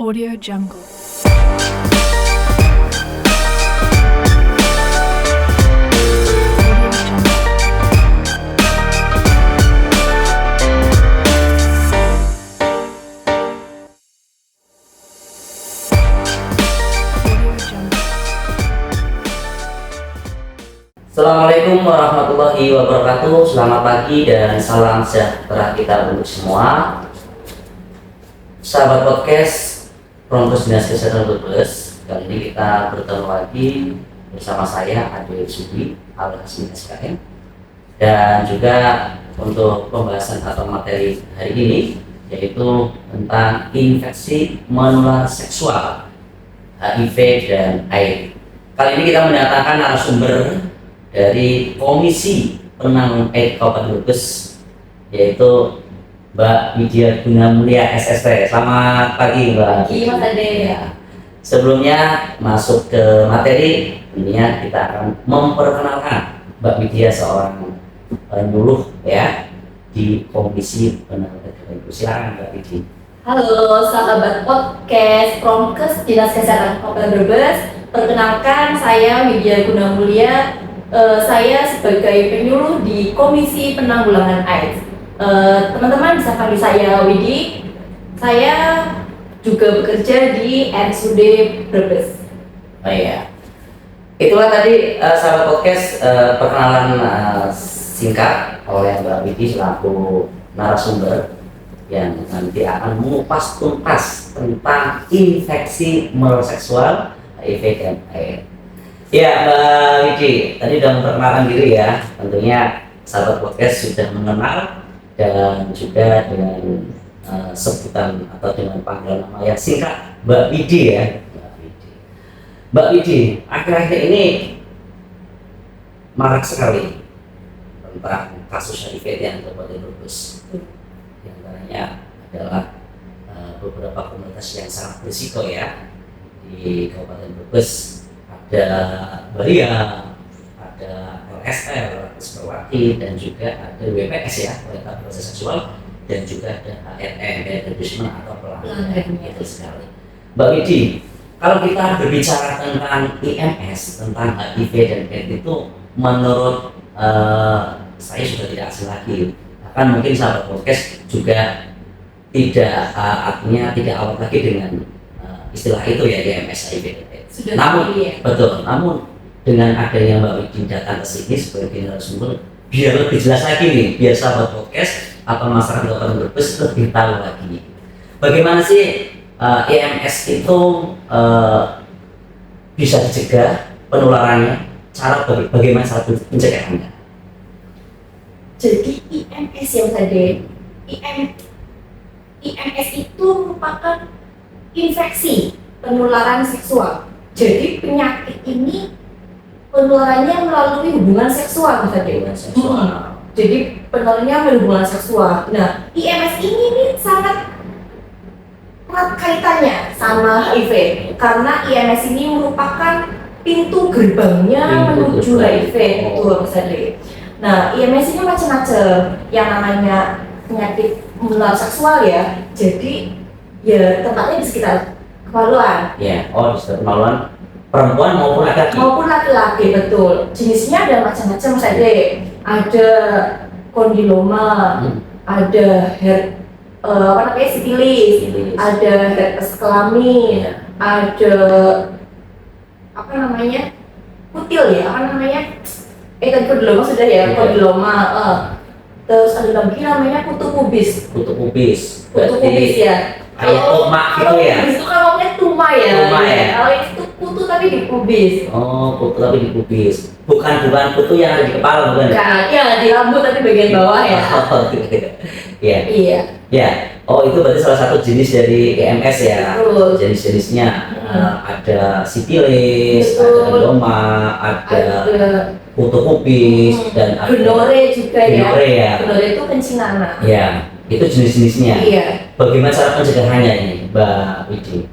Audio Jungle. Audio Jungle. Audio Jungle. Assalamualaikum warahmatullahi wabarakatuh. Selamat pagi dan salam sejahtera kita untuk semua. Sahabat podcast Promkes Dinas Kesehatan Brebes. Kali ini kita bertemu lagi bersama saya Ade Sudi alias SKM. Dan juga untuk pembahasan atau materi hari ini yaitu tentang infeksi menular seksual, HIV dan AIDS. Kali ini kita mendatangkan narasumber dari Komisi Penanggulangan AIDS Kabupaten Brebes, yaitu Mbak Widya Gunamulya SST. Selamat pagi Mbak. Pagi Mas Ade. Ya. Sebelumnya masuk ke materi, tentunya kita akan memperkenalkan Mbak Widya, seorang penyuluh ya di Komisi Penanggulangan AIDS. Silakan Mbak Widya. Halo sahabat podcast Promkes Dinas Kesehatan Kabupaten Brebes. Perkenalkan, saya Widya Gunamulya. Saya sebagai penyuluh di Komisi Penanggulangan AIDS. Teman-teman bisa panggil saya Widi. Saya juga bekerja di RSUD Brebes. Oh iya, itulah tadi sahabat podcast perkenalan singkat oleh Mbak Widi selaku narasumber yang nanti akan mengupas tuntas tentang infeksi menular seksual, HIV dan AIDS. Ya Mbak Widi, tadi sudah memperkenalkan diri ya. Tentunya sahabat podcast sudah mengenal dan juga dengan sebutan atau dengan panggilan nama yang singkat Mbak Widi ya. Mbak Widi, akhir-akhir ini marak sekali tentang kasus HIV yang terjadi di Brebes. Di antaranya adalah beberapa komunitas yang sangat berisiko ya di Kabupaten Brebes. Ada Baria, ada LSR, Seperwati, dan juga ada WPS ya, wanita proses seksual, dan juga ada HRM, abusement atau pelanggaran. Itu sekali. Mbak Widi, kalau kita berbicara tentang IMS, tentang HIV dan AIDS itu menurut saya sudah tidak asing lagi. Bahkan mungkin sahabat podcast juga tidak artinya tidak awal lagi dengan istilah itu ya, IMS, HIV dan AIDS. Namun betul, namun dengan adanya Mbak Widi datang ke sini sebagai narasumber, biar lebih jelas lagi nih, biar sahabat podcast atau masyarakat Kabupaten Brebes lebih tahu lagi bagaimana sih IMS itu bisa dicegah penularannya, bagaimana cara pencegahannya. Jadi IMS yang tadi, IMS itu merupakan infeksi penularan seksual. Jadi penyakit ini penularannya melalui hubungan seksual misalnya. Jadi penularannya melalui hubungan seksual. Nah, IMS ini sangat erat kaitannya sama HIV karena IMS ini merupakan pintu gerbangnya menuju HIV itu misalnya. Nah, IMS ini macam-macam. Yang namanya penyakit menular seksual ya. Jadi ya tempatnya di sekitar kemaluan. Ya, oh di sekitar kemaluan perempuan maupun laki-laki. Maupun laki-laki, betul. Jenisnya ada macam-macam saja. Ada kondiloma, ada sifilis, ada herpes kelamin, ada kutil ya, tadi kondiloma sudah ya, kondiloma. Terus ada lagi namanya kutu pubis. Kutu pubis Ya. Kayak tuma gitu ya? Itu kan ngomongnya tuma ya. Kalau itu kutu tapi di pubis. Oh, kutu tapi di pubis. Bukan kutu yang ada di kepala, bukan? Ya, di rambut tapi bagian bawah ya. Iya. Iya. Ya. Oh, itu berarti salah satu jenis dari IMS ya. Betul. Jenis-jenisnya ada sifilis, ada kondiloma, ada kutu pubis, dan ada Gonore juga ya. Gonore Itu kencing anak. Ya, itu jenis-jenisnya. Iya. Bagaimana cara pencegahannya ini, Mbak Widi?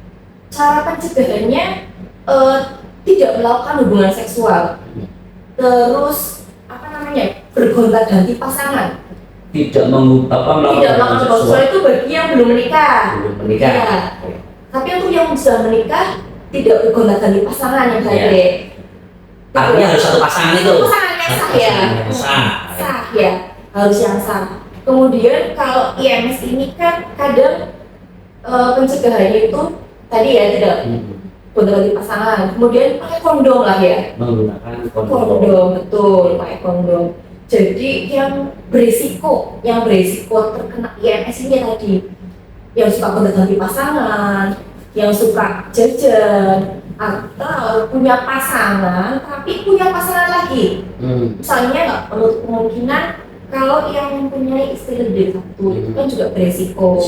Cara pencegahannya tidak melakukan hubungan seksual. Terus bergonta-ganti pasangan. Tidak melakukan Tidak melakukan hubungan seksual itu bagi yang belum menikah. Belum menikah. Iya. Tapi untuk yang sudah menikah tidak bergonta-ganti pasangan yang tadi. Artinya harus satu pasangan itu. Pasangan yang sah ya. Sah ya, harus yang sah. Kemudian kalau IMS ini kan kadang pencegahannya itu tadi ya tidak gonta-ganti pasangan. Kemudian pakai kondom lah ya. Menggunakan Kondom betul, pakai kondom. Jadi yang berisiko terkena IMS ini tadi, yang suka gonta-ganti pasangan, yang suka jajan, atau punya pasangan tapi punya pasangan lagi. Misalnya nggak perlu kemungkinan kalau yang mempunyai istri lebih dari satu itu kan juga beresiko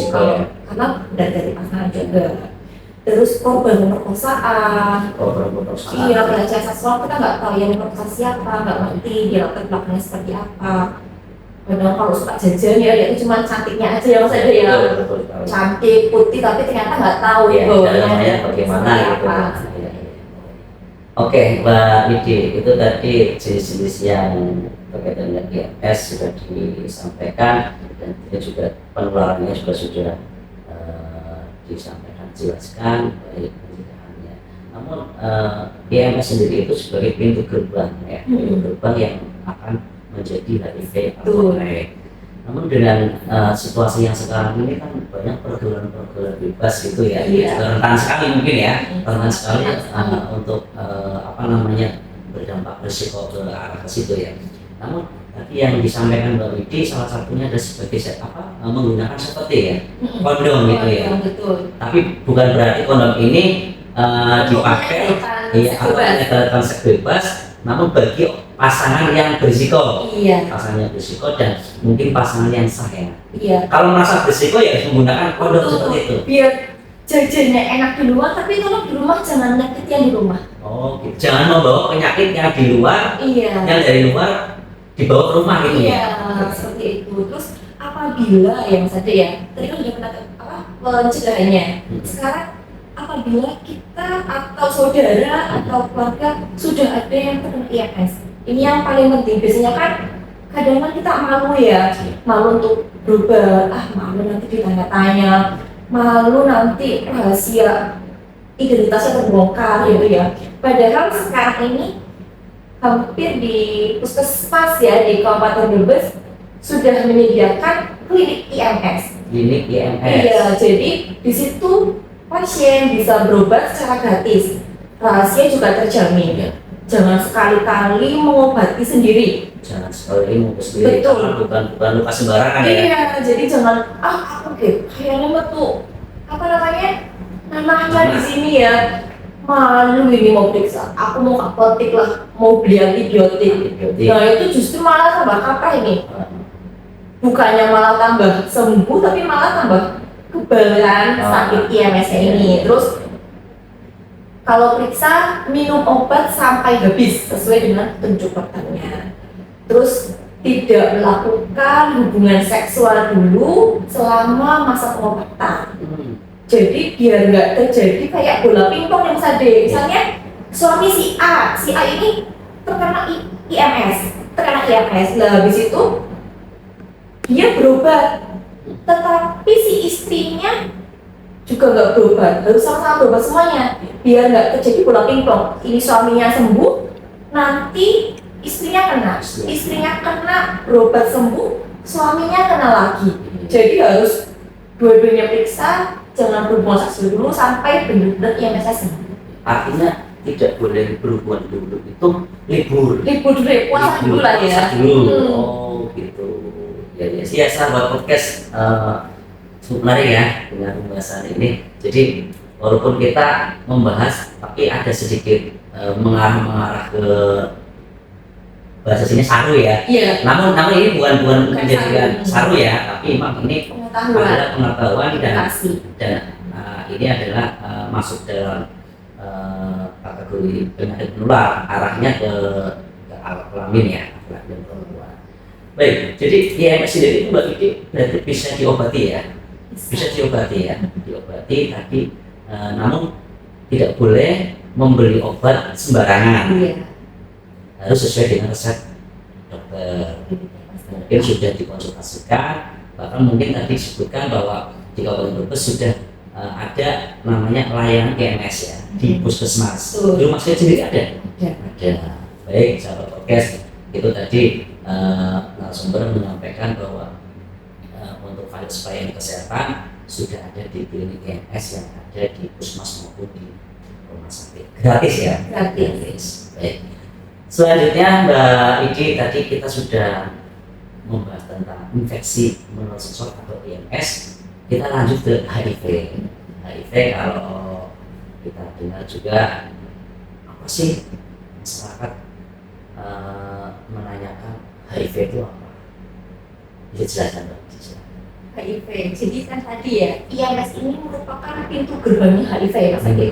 karena udah dari pasangan juga. Terus korban pemerkosaan, iya pelecehan seksual, kita nggak tahu yang merkosa siapa, nggak ngerti dia latar belakangnya seperti apa. Kadang kalau suka jajan ya itu cuma cantiknya aja ya, maksudnya ya cantik putih tapi ternyata nggak tahu ya dalamnya bagaimana gitu. Oke, Mbak Nidi, itu tadi jenis-jenis yang berkaitan dengan IMS sudah disampaikan dan juga penularannya juga sudah disampaikan, jelaskan baik pencegahannya. Namun IMS sendiri itu sebagai pintu gerbang ya, pintu gerbang yang akan menjadi HIV atau AIDS. Namun dengan situasi yang sekarang ini kan banyak pergaulan-pergaulan bebas gitu ya, rentan sekali mungkin ya, rentan sekali untuk berdampak risiko ke arah ke situ ya. Namun tadi yang disampaikan Mbak Widi salah satunya ada sebagai menggunakan seperti ya kondom gitu ya. Tapi bukan berarti kondom ini dipakai atau menyatakan seks bebas, namun bagi pasangan yang berisiko, pasangan yang berisiko dan mungkin pasangan yang sah ya. Kalau merasa berisiko ya menggunakan kondom seperti itu. Biar jajannya enak di luar, tapi kalau di rumah jangan nyakit yang di rumah. Oh, gitu. Jangan membawa penyakit yang di luar, yang dari luar dibawa ke rumah gitu ya. Seperti itu. Terus apabila yang tadi ya, tadi kan sudah pernah pencegahannya. Sekarang apabila kita atau saudara atau keluarga sudah ada yang terkena IMS, ini yang paling penting. Biasanya kan kadang kita malu ya, malu untuk berubah, malu nanti ditanya-tanya, malu nanti rahasia identitasnya terbongkar gitu ya. Padahal sekarang ini hampir di puskesmas ya di Kabupaten Brebes sudah menyediakan klinik IMS. Klinik IMS. Iya, jadi di situ pasien bisa berobat secara gratis. Rahasia juga terjamin. Jangan sekali-kali mengobati sendiri. Jangan sekali mengobati sendiri. Betul. Bukan luka sembarangan ya. Iya, jadi jangan kayaknya tuh namanya di sini ya. Malu ini mau periksa, aku mau apotek lah, mau beli antibiotik. Nah itu justru malah tambah kaprah ini. Bukannya malah tambah sembuh, tapi malah tambah kebalan sakit IMS ini. Terus kalau periksa minum obat sampai habis sesuai dengan petunjuk dokternya. Terus tidak melakukan hubungan seksual dulu selama masa pengobatan. Jadi biar nggak terjadi kayak bola pingpong yang tadi. Misalnya suami si A ini terkena IMS. Nah habis itu dia berobat, tetapi si istrinya juga nggak berobat, harus sama-sama berobat semuanya biar nggak terjadi bola pingpong. Ini suaminya sembuh, nanti istrinya kena berobat sembuh, suaminya kena lagi. Jadi harus dua-duanya periksa, jangan berhubungan seksual dulu sampai benar-benar IMS sembuh. Artinya tidak boleh berhubungan dulu, itu libur dulu, puasa dulu lah ya. Oh gitu. Ya sahabat podcast, menarik ya dengan pembahasan ini. Jadi walaupun kita membahas, tapi ada sedikit mengarah ke bahasa sini saru ya. Namun ini bukan menjadikan saru ya, tapi memang ini adalah pengetahuan dan ini adalah masuk dalam kategori penyakit menular, arahnya ke alat kelamin ya, kelamin perempuan. Baik, jadi IMS sendiri itu Mbak Kiki berarti bisa diobati ya, diobati tapi namun tidak boleh membeli obat sembarangan. Harus sesuai dengan resep dokter. Mungkin sudah dikonsultasikan, bahkan mungkin tadi disebutkan bahwa di Kabupaten Brebes sudah ada namanya layanan IMS ya di puskesmas. Betul. Di rumah sakit sendiri ada? Ada. Ada. Baik, sahabat podcast, itu tadi narasumber menyampaikan bahwa untuk fasilitas pelayanan kesehatan sudah ada di klinik IMS yang ada di puskesmas maupun di rumah sakit. Gratis ya? Gratis. Baik. Selanjutnya Mbak Idi, tadi kita sudah membahas tentang infeksi menular seksual atau IMS. Kita lanjut ke HIV. HIV kalau kita dengar juga apa sih masyarakat menanyakan HIV itu apa? Bisa jelaskan Mbak? HIV. Jadi kan tadi ya, IMS ini merupakan pintu gerbangnya HIV ya Mas Adi.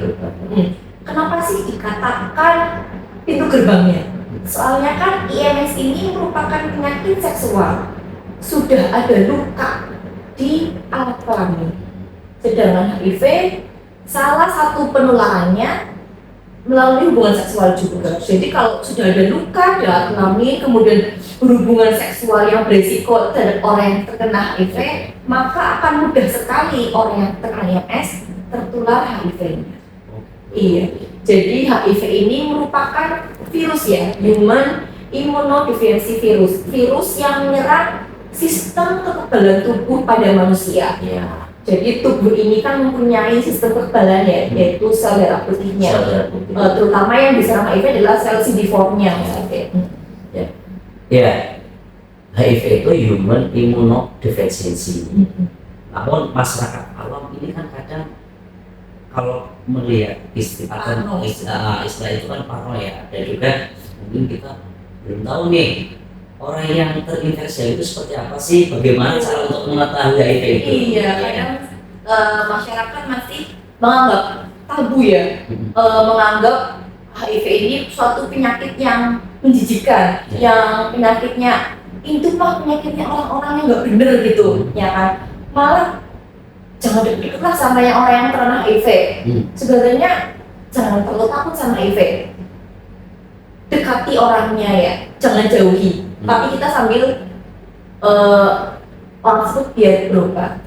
Kenapa sih dikatakan pintu gerbangnya? Soalnya kan IMS ini merupakan penyakit seksual. Sudah ada luka di alat kelamin. Sedangkan HIV salah satu penularannya melalui hubungan seksual juga. Jadi kalau sudah ada luka di alat kelamin, kemudian berhubungan seksual yang berisiko terhadap orang yang terkena HIV, maka akan mudah sekali orang yang terkena IMS tertular HIV-nya. Iya. Jadi HIV ini merupakan virus ya, human immunodeficiency virus, virus yang menyerang sistem kekebalan tubuh pada manusia. Ya. Jadi tubuh ini kan mempunyai sistem kekebalan ya, yaitu sel darah putihnya. Terutama yang diserang HIV adalah sel CD4-nya. Ya, HIV itu human immunodeficiency. Namun masyarakat awam ini kan kadang kalau melihat istilah itu kan paranoia, dan juga mungkin kita belum tahu nih orang yang terinfeksi itu seperti apa sih, bagaimana cara untuk mengetahui HIV itu. Iya, kadang masyarakat masih menganggap tabu ya, menganggap HIV ini suatu penyakit yang menjijikan, yang penyakitnya itu mah penyakitnya orang-orang yang nggak bener gitu, ya kan? Malah jangan deket-deketlah sama yang orang yang terkena HIV. Sebenarnya jangan terlalu takut sama HIV. Dekati orangnya ya, jangan jauhi. Tapi kita sambil orang tersebut biar berubah.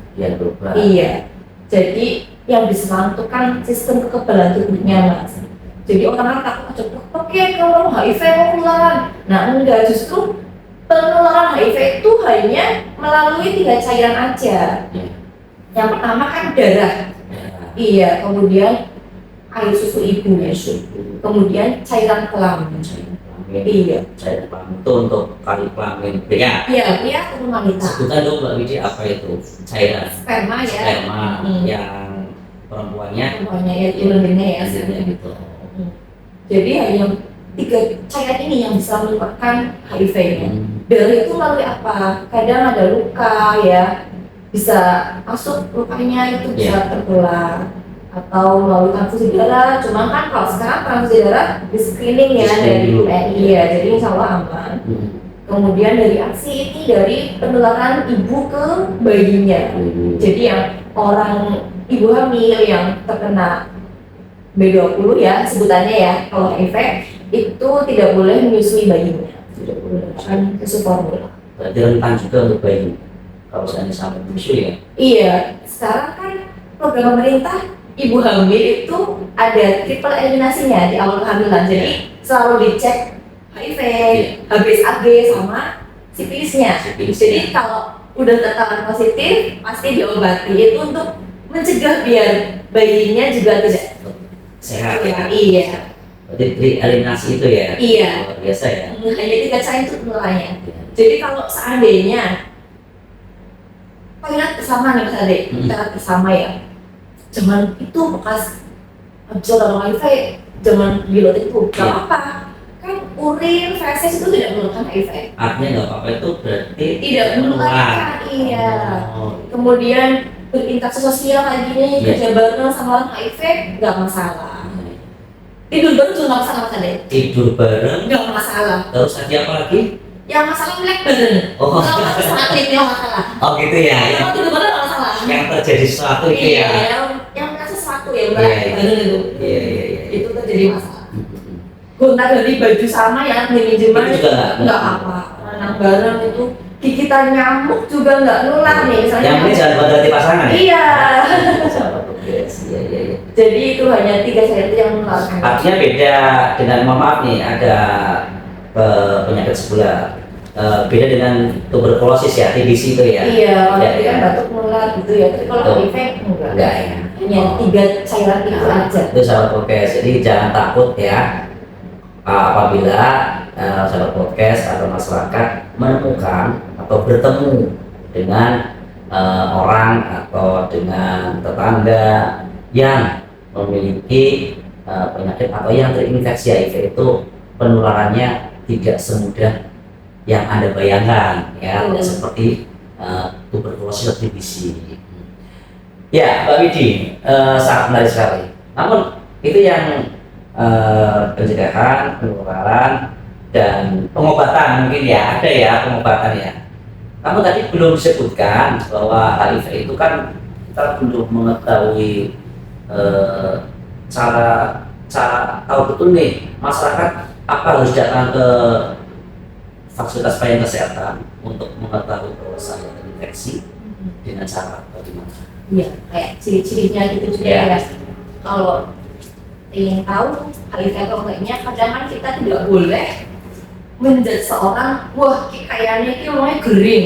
Iya. Jadi yang diserang itu kan sistem kekebalan tubuhnya Mas. Jadi orang takut oke kalau HIV mau penularan. Nah enggak, justru penularan HIV itu hanya melalui 3 cairan aja. Yang pertama kan darah. Iya, kemudian air susu ibu, kemudian cairan kelamin. Iya, cairan kelamin itu untuk kali kelamin pria. Iya, pria atau wanita. Sebutan dong Mbak Widi, apa itu cairan? Sperma ya. Sperma yang perempuannya. Perempuannya ya, lendirnya ya. Gitu. Jadi hanya 3 cairan ini yang bisa menyebabkan HIV-nya. Dari itu melalui apa? Kadang ada luka ya, bisa masuk lukanya itu bisa tertular, atau melalui transfusi darah. Cuma kan kalau sekarang transfusi darah di screening ya dari PNI ya, jadi insya Allah aman. Kemudian dari aksi ini dari penularan ibu ke bayinya. Jadi yang orang ibu hamil yang terkena B20 ya sebutannya ya, kalau HIV itu tidak boleh menyusui bayinya, tidak boleh menggunakan susu formula. Berarti rentan juga untuk bayi kalau seandainya sampai menyusui ya. Iya, sekarang kan program pemerintah ibu hamil itu ada triple eliminasinya di awal kehamilan. Jadi selalu dicek HIV, HBsAg sama sifilisnya. Jadi kalau udah ketahuan positif pasti diobati, itu untuk mencegah biar bayinya juga tidak sehat ya. Iya. Berarti eliminasi itu ya. Iya. Luar biasa ya. Hanya 3 cara itu penularannya. Jadi kalau seandainya toilet bersama nih Mas Ade, toilet bersama ya, jangan itu bekas habis orang HIV, jangan dilot itu, gak apa-apa. Kan urin, feses itu tidak menularkan HIV. Artinya nggak apa-apa itu berarti Tidak menularkan, iya. Kemudian berinteraksi sosial kayak gini, kerja bareng sama orang HIV, nggak masalah. Tidur bareng juga nggak masalah Mas Ade. Tidur bareng Nggak masalah. terus tadi apa lagi? Yang masalah melek bareng. Oh. Kalau sangat yang masalah. Oh gitu ya. Kalau tidur bareng nggak masalah. Yang terjadi sesuatu itu Iya, ya. yang merasa sesuatu ya melek bareng itu. Iya. Itu terjadi masalah. Gonta ganti baju sama ya, minjeman Itu juga nggak apa. Renang bareng itu gigitan nyamuk juga nggak nular nih misalnya. Yang ini jangan buat ganti pasangan ya. Iya. Yes, iya, iya, iya. Jadi itu hanya 3 cairan yang menularkan. Artinya beda dengan, mohon maaf nih, ada penyakit sebelah. Beda dengan tuberkulosis ya, TBC itu ya. Iya, kalau Ya, itu kan ya. batuk menular gitu ya. Tapi kalau Betul. HIV enggak. Enggak ya. Hanya 3 cairan itu Nah, aja. itu sahabat podcast. Jadi jangan takut ya apabila sahabat podcast atau masyarakat menemukan atau bertemu dengan orang atau dengan tetangga yang memiliki penyakit atau yang terinfeksi HIV. Itu penularannya tidak semudah yang Anda bayangkan ya, tidak seperti tuberkulosis atau TBC. Ya, Mbak Widi, sangat menarik sekali. Namun itu yang pencegahan, penularan, dan pengobatan mungkin ya, ada ya pengobatan ya. Namun tadi belum disebutkan bahwa HIV itu kan kita belum mengetahui cara tahu betul nih masyarakat apa harus datang ke fasilitas pelayanan kesehatan untuk mengetahui bahwa saya terinfeksi dengan cara bagaimana? Iya, kayak ciri-cirinya gitu juga Ya. ya. Kalau ingin tahu HIV atau enggaknya, kadang kan kita tidak boleh menjudge seorang, wah kayaknya ini orangnya gering,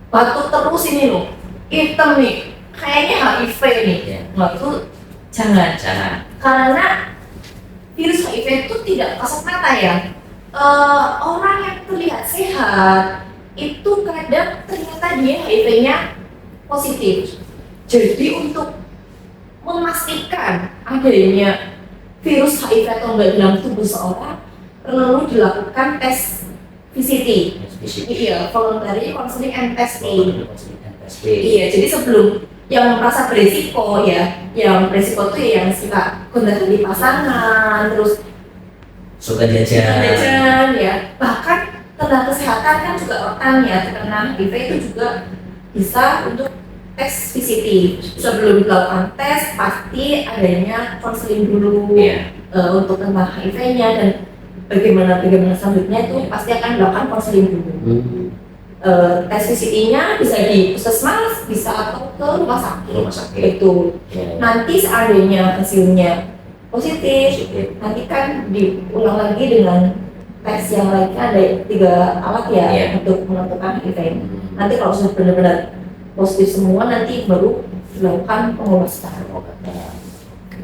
batuk terus ini loh, hitam nih, kayaknya HIV nih. Ya. Nah itu jangan. Karena virus HIV itu tidak kasat mata ya. Orang yang terlihat sehat itu kadang ternyata dia HIV-nya positif. Jadi untuk memastikan adanya virus HIV atau enggak dalam tubuh seorang, perlu dilakukan tes VCT. Iya, voluntary counseling and testing. Iya, jadi sebelum yang merasa berisiko ya, yang berisiko itu yang suka gonta-ganti pasangan, terus suka jajan ya, bahkan tenaga kesehatan kan juga rentan ya terkena HIV. Itu juga bisa untuk tes VCT. Sebelum dilakukan tes pasti adanya konseling dulu untuk tentang HIV-nya dan bagaimana selanjutnya itu pasti akan dilakukan konseling dulu. Tes VCT-nya bisa di puskesmas, bisa atau ke rumah sakit. Itu nanti seandainya hasilnya positif, nanti kan diulang lagi dengan tes yang lainnya, ada 3 alat ya untuk menentukan HIV. Nanti kalau sudah benar-benar positif semua, nanti baru dilakukan pengobatan.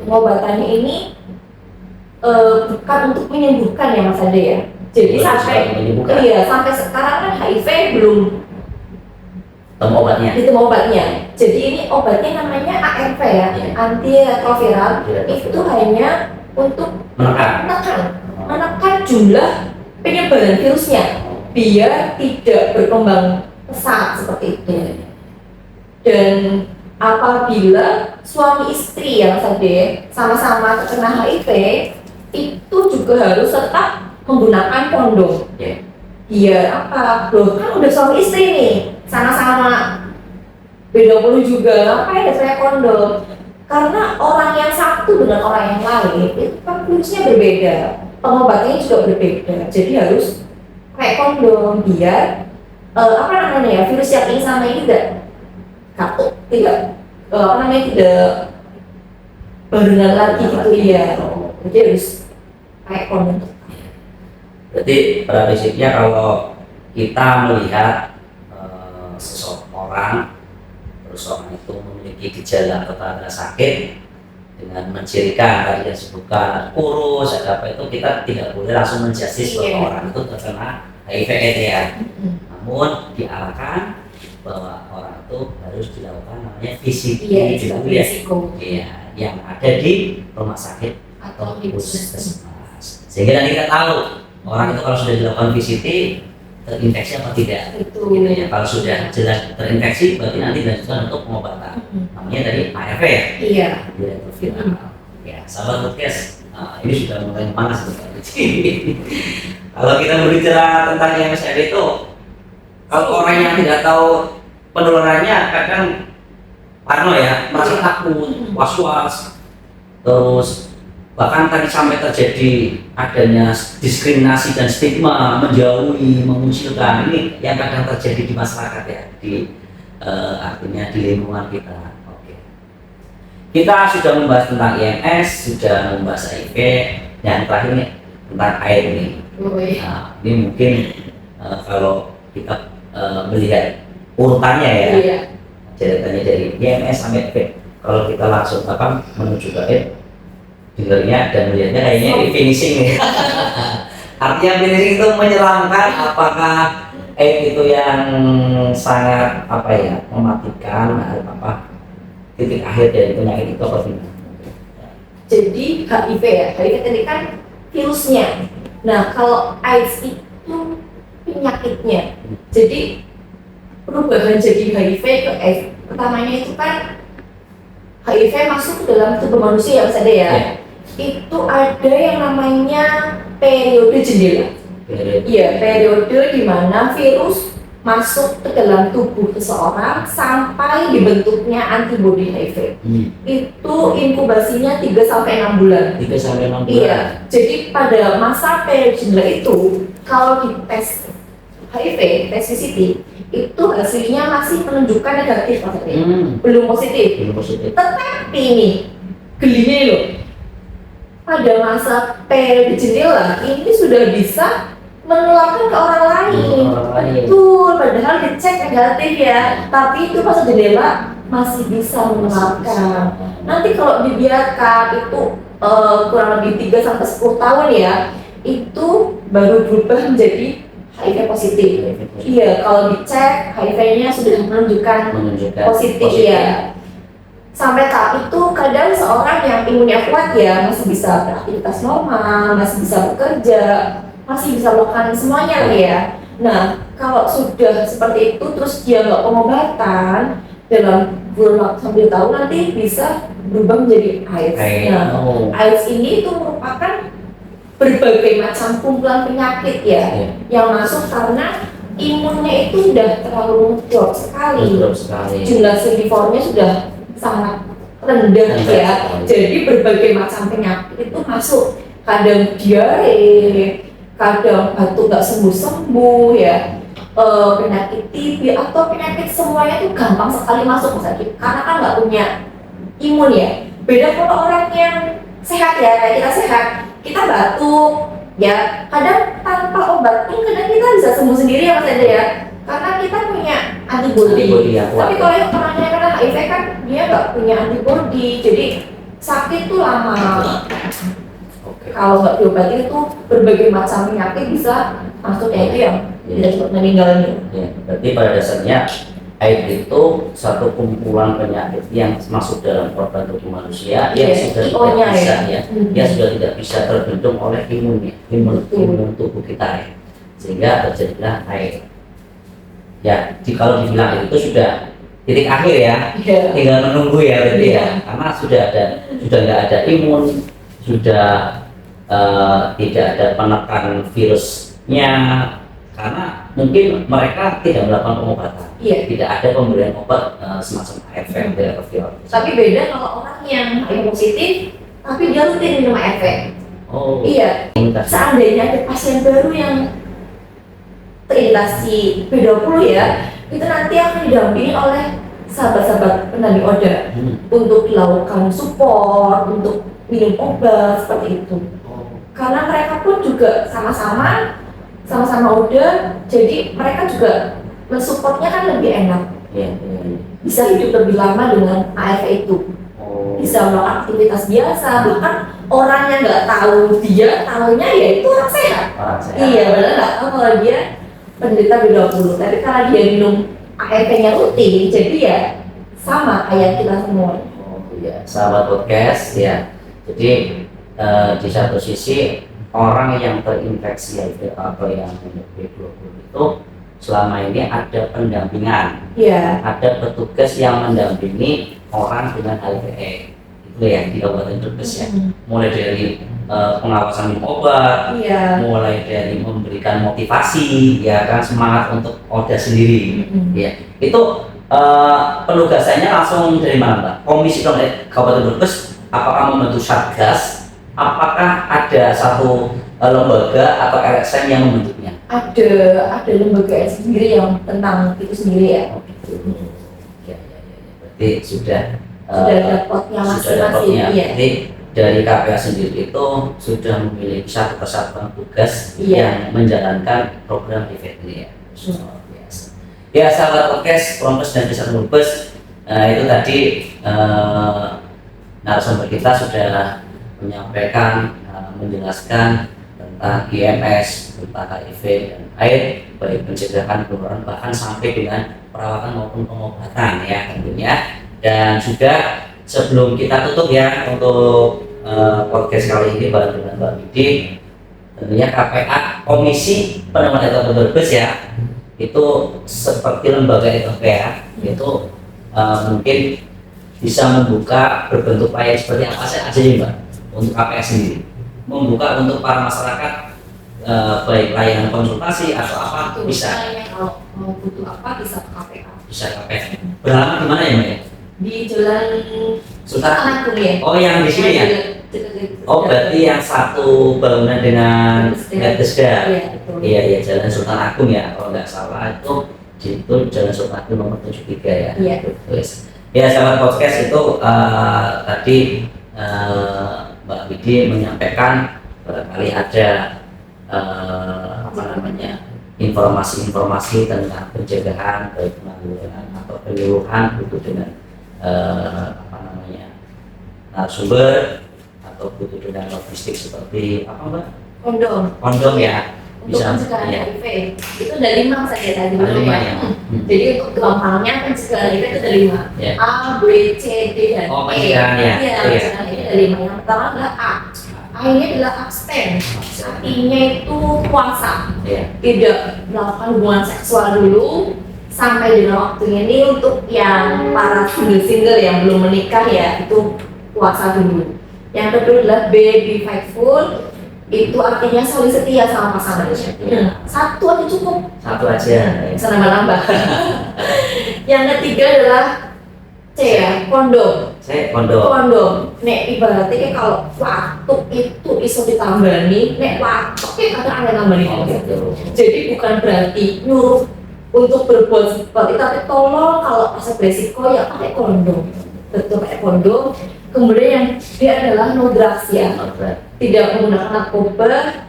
Pengobatannya ini bukan untuk menyembuhkan ya Mas Ade ya. Jadi sampai sekarang kan HIV belum ditemu obatnya. Jadi ini obatnya namanya ARV ya, antiretroviral. Itu hanya untuk menekan jumlah penyebaran virusnya biar tidak berkembang pesat seperti itu. Dan apabila suami istri yang sama-sama terkena HIV, itu juga harus tetap menggunakan kondom. Biar apa? Loh, kan udah suami istri nih, sama-sama B20 juga, ngapain ada saya kondom? Karena orang yang satu dengan orang yang lain itu kan virusnya berbeda, pengobatannya juga berbeda. Jadi harus pakai kondom biar virus yang ini sama ini tidak barengan lagi gitu ya. Jadi harus pakai kondom. Berarti pada prinsipnya kalau kita melihat seseorang, terus orang itu memiliki gejala atau tanda sakit dengan mencirikan tadi yang disebutkan kurus, ada apa itu, kita tidak boleh langsung menjudge bahwa orang itu terkena HIV/AIDS ya. Namun diarahkan bahwa orang itu harus dilakukan namanya VCT dulu ya, yang ada di rumah sakit atau puskesmas. Sehingga nanti kita tahu orang itu kalau sudah dilakukan VCT terinfeksi apa tidak. Gitu ya. Kalau sudah jelas terinfeksi berarti nanti dilanjutkan untuk pengobatan. Namanya tadi ARV ya. Iya. Ya, sahabat podcast, ini sudah mulai panas kalau kita berbicara tentang MSRD itu, kalau orang yang tidak tahu penularannya kadang parno ya, merasa takut, was-was, terus bahkan tadi sampai terjadi adanya diskriminasi dan stigma, menjauhi, mengucilkan. Ini yang kadang terjadi di masyarakat ya, artinya di lingkungan kita. Oke. kita sudah membahas tentang IMS, sudah membahas HIV, dan terakhir nih tentang air ini. Nah, ini mungkin kalau kita melihat urutannya ya, ceritanya dari IMS sampai HIV. Kalau kita langsung menuju ke air, dengarnya dan melihatnya kayaknya di finishing nih. Artinya finishing itu menyelamkan, apakah air itu yang sangat mematikan titik akhir dari penyakit itu apa tidak? Jadi HIV ya, HIV tadi kan virusnya. Nah kalau AIDS itu penyakitnya. Jadi perubahan jadi HIV ke AIDS, pertamanya itu kan HIV masuk ke dalam tubuh manusia ya, ada ya. Itu ada yang namanya periode jendela. Iya, periode di mana virus masuk ke dalam tubuh seseorang sampai dibentuknya antibodi HIV. Itu inkubasinya 3 sampai 6 bulan. 3 sampai 6 bulan. Iya. Jadi pada masa periode jendela itu kalau dites HIV, tes VCT, itu hasilnya masih menunjukkan negatif maksudnya. Belum positif. Tetapi ini gelinya loh. Pada masa periode jendela ini sudah bisa menularkan ke orang lain. Betul, padahal dicek negatif ya. Tapi itu pas jendela masih bisa menularkan. Nanti kalau dibiarkan itu kurang lebih 3 sampai 10 tahun ya, itu baru berubah menjadi HIV positif. Iya, kalau dicek HIV-nya sudah menunjukkan positif ya. Sampai tahap itu kadang seorang yang imunnya kuat ya masih bisa beraktivitas normal, masih bisa bekerja, masih bisa melakukan semuanya ya. Nah, kalau sudah seperti itu terus dia nggak pengobatan dalam kurun waktu sambil tahun nanti bisa berubah menjadi AIDS. Nah, AIDS ini itu merupakan berbagai macam kumpulan penyakit ya yang masuk karena imunnya itu sudah terlalu drop sekali. Jumlah CD4-nya sudah sangat rendah ya. Jadi berbagai macam penyakit itu masuk. Kadang diare, kadang batuk nggak sembuh-sembuh ya, penyakit TB atau penyakit semuanya itu gampang sekali masuk sakit karena kan nggak punya imun ya. Beda kalau orang yang sehat ya, kayak kita sehat, kita batuk ya, kadang tanpa obat pun kadang kita bisa sembuh sendiri ya Mas Eda ya, karena kita punya antibodi ya, tapi kalau yang orangnya kena HIV kan dia nggak punya antibodi, jadi sakit tuh lama. Kalau nggak diobati itu berbagai macam penyakit bisa masuk ya, itu yang tidak cepat meninggalnya. Berarti pada dasarnya AIDS itu satu kumpulan penyakit yang masuk dalam organ tubuh manusia yang sudah tidak bisa ya, sudah tidak bisa terbentuk oleh imun tubuh kita ya, sehingga terjadilah AIDS. Ya, kalau dibilang itu sudah titik akhir ya, tinggal menunggu ya berarti ya, karena sudah nggak ada imun, sudah tidak ada penekan virusnya, karena mungkin mereka tidak melakukan pengobatan, tidak ada pemberian obat semacam ARV atau viral. Tapi beda kalau orang yang HIV positif, tapi dia rutin minum ARV. Iya. Seandainya ada pasien baru yang terindikasi B20 ya, itu nanti akan didampingi oleh sahabat-sahabat pendamping ODA untuk dilakukan support, untuk minum obat seperti itu. Karena mereka pun juga sama-sama ODA, jadi mereka juga mensupportnya kan lebih enak. Bisa hidup lebih lama dengan ARV itu. Bisa melakukan aktivitas biasa, bahkan orang yang nggak tahu dia tahunya ya itu orang sehat. Iya, benar nggak tahu kalau dia penderita B20, tapi karena dia minum ARV-nya rutin, jadi ya sama kayak kita semua. Sahabat podcast ya. Jadi di satu sisi orang yang terinfeksi HIV atau yang B20 itu selama ini ada pendampingan, ada petugas yang mendampingi orang dengan HIV itu ya di Kabupaten Brebes ya, mulai dari pengawasan minum obat, mulai dari memberikan motivasi ya kan, semangat untuk ODA sendiri ya. Itu penugasannya langsung dari mana Mbak? Komisi Kabupaten Brebes apakah membentuk satgas? Apakah ada satu lembaga atau LSM yang membentuknya? Ada lembaga sendiri yang tentang itu sendiri ya. Berarti sudah sudah ada potnya masing-masing. Iya. Jadi dari KPA sendiri itu sudah memiliki satu kesatuan tugas yang menjalankan program IFED ini ya. Luar biasa. Ya, sahabat podcast Promos dan Desa Trubus, itu tadi narasumber kita sudah menyampaikan, menjelaskan tentang IMS, tentang HIV dan AIDS, baik pencegahan, penularan, bahkan sampai dengan perawatan maupun pengobatan ya tentunya. Dan juga sebelum kita tutup ya untuk podcast kali ini bareng dengan Mbak Widi, tentunya KPA Komisi Penanaman Data Berbes ya, itu seperti lembaga ya, itu mungkin bisa membuka berbentuk pelayanan seperti apa aja nih Mbak untuk KPA sendiri, membuka untuk para masyarakat baik layanan konsultasi atau apa itu bisa. Kalau mau butuh apa bisa ke KPA. Bisa KPA. Beralamat di mana ya Mbak? Di Jalan Sultan Agung ya. Oh yang di sini ya? Oh berarti yang satu bangunan dengan Desda. Iya Jalan Sultan Agung ya kalau nggak salah itu Jalan Sultan Agung nomor 73 ya. Iya. Terus ya sahabat podcast itu tadi Mbak Widi menyampaikan barangkali ada informasi-informasi tentang pencegahan, baik penanggulangan atau penyuluhan itu dengan narasumber atau butuh dengan logistik seperti apa Mbak? Kondom ya. Untuk Bisa pencegahan ya. HIV itu ada 5 saja tadi Ada 5 ya. ya. Jadi untuk gampangnya pencegahan HIV itu ada 5. Ya. A, B, C, D dan E. Pencegahan ya. Iya, pencegahan ini ada 5. Yang pertama adalah A. A ini adalah abstain. Artinya itu puasa. Ya. Tidak melakukan hubungan seksual dulu sampai dengan waktunya ini. Untuk yang para single yang belum menikah ya itu puasa dulu. Yang kedua adalah B, be faithful. Itu artinya saling setia sama pasangannya. Satu aja cukup. Satu aja. Bisa nambah-nambah. Yang ketiga adalah C ya, kondom. Kondom. Nek ibaratnya kayak kalau waktu itu iso ditambani, nek waktu kayak kadang ada nambani. Jadi bukan berarti nyuruh untuk berbuat seperti itu, tapi tolong kalau pas beresiko ya pakai kondom. Betul, pakai kondom. Kemudian yang dia adalah no drugs ya, tidak menggunakan narkoba,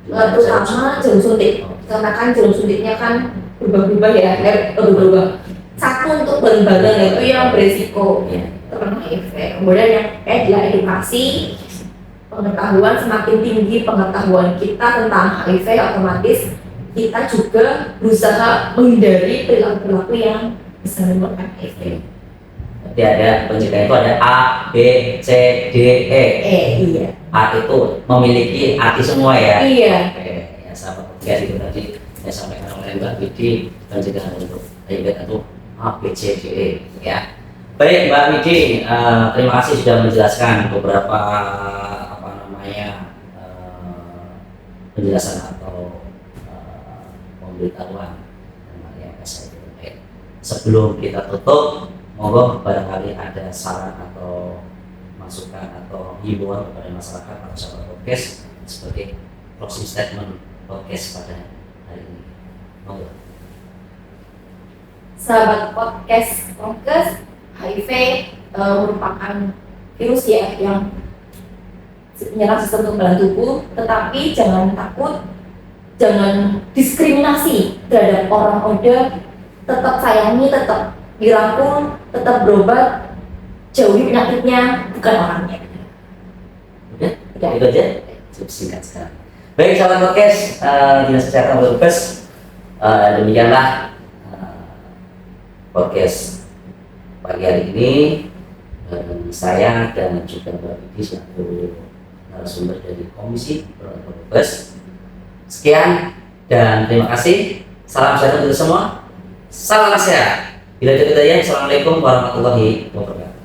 terutama jarum suntik. Karena kan jarum suntiknya kan berubah-ubah ya, berubah. Satu untuk bareng-bareng itu yang beresiko terkena HIV. Kemudian yang adalah edukasi, pengetahuan. Semakin tinggi pengetahuan kita tentang HIV, otomatis kita juga berusaha menghindari perilaku-perilaku yang bisa menyebabkan HIV. Jadi ada pencegahan itu ada A, B, C, D, E. Iya. A itu memiliki arti semua ya. Iya. Ya sahabat podcast itu tadi saya sampaikan oleh Mbak Widi, pencegahan untuk HIV itu A, B, C, D, E ya. Baik Mbak Widi, terima kasih sudah menjelaskan beberapa penjelasan atau pemberitahuan mengenai HIV. Sebelum kita tutup, monggo barangkali ada saran atau masukan atau himbauan kepada masyarakat atau sahabat podcast sebagai closing statement podcast pada hari ini. Monggo. Sahabat podcast, HIV merupakan virus ya yang menyerang sistem kekebalan tubuh, tetapi jangan takut, jangan diskriminasi terhadap orang ODA, tetap sayangi, tetap dirangkul, tetap berobat, jauhi penyakitnya, bukan orangnya. Udah, itu aja. Cukup singkat sekali. Baik sahabat podcast, Dinas Kesehatan Brebes, demikianlah podcast pagi hari ini. Saya dan juga Mbak Widi selaku narasumber dari Komisi Penanaman Brebes. Sekian dan terima kasih. Salam sehat untuk semua. Salam sehat. Bila tidak, assalamualaikum warahmatullahi wabarakatuh.